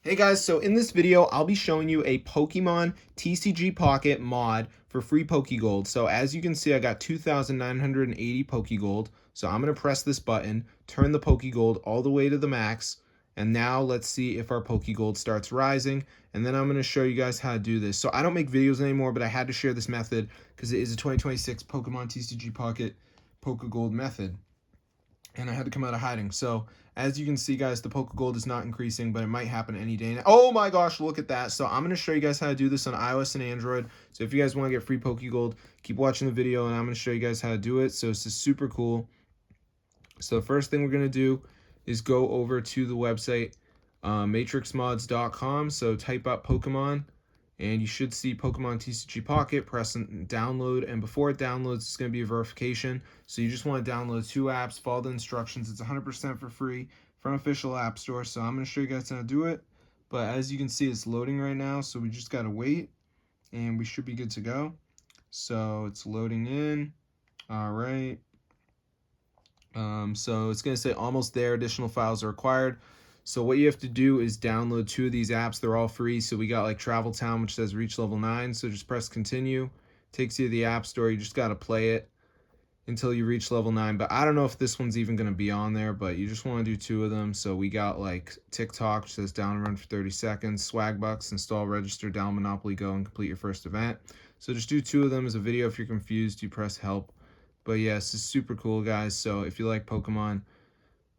Hey guys, so in this video, I'll be showing you a Pokemon TCG Pocket mod for free Pokegold. So as you can see, I got 2,980 Pokegold. So I'm going to press this button, turn the Pokegold all the way to the max. And now let's see if our Pokegold starts rising. And then I'm going to show you guys how to do this. So I don't make videos anymore, but I had to share this method because it is a 2026 Pokemon TCG Pocket Pokegold method. And I had to come out of hiding. So as you can see, guys, the Pokegold is not increasing, but it might happen any day now. Oh my gosh, look at that. So I'm going to show you guys how to do this on iOS and Android. So if you guys want to get free Pokegold, keep watching the video and I'm going to show you guys how to do it. So this is super cool. So the first thing we're going to do is go over to the website matrixmods.com. So type up Pokemon and you should see Pokemon TCG Pocket, press download, and before it downloads, it's going to be a verification. So you just want to download 2 apps, follow the instructions. It's 100% for free from official app store. So I'm going to show you guys how to do it. But as you can see, it's loading right now. So we just got to wait and we should be good to go. So it's loading in. All right. So it's going to say almost there. Additional files are required. So what you have to do is download 2 of these apps. They're all free. So we got like Travel Town, which says reach level 9. So just press continue. Takes you to the app store. You just got to play it until you reach level 9. But I don't know if this one's even going to be on there, but you just want to do 2 of them. So we got like TikTok, which says down and run for 30 seconds. Swag Bucks, install, register, down Monopoly Go, and complete your first event. So just do 2 of them as a video. If you're confused, you press help. But yeah, this is super cool, guys. So if you like Pokemon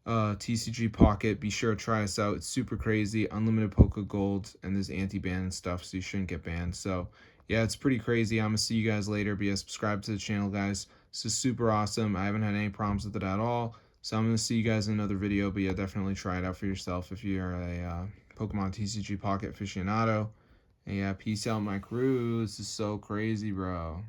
TCG Pocket, be sure to try us out. It's super crazy, unlimited Pokegold, and there's anti-ban and stuff, so you shouldn't get banned. So yeah, it's pretty crazy. I'm gonna see you guys later. But yeah, subscribe to the channel, guys. This is super awesome. I haven't had any problems with it at all. So I'm gonna see you guys in another video. But yeah, definitely try it out for yourself if you're a Pokemon TCG Pocket aficionado. And yeah, peace out, my crew. This is so crazy, bro.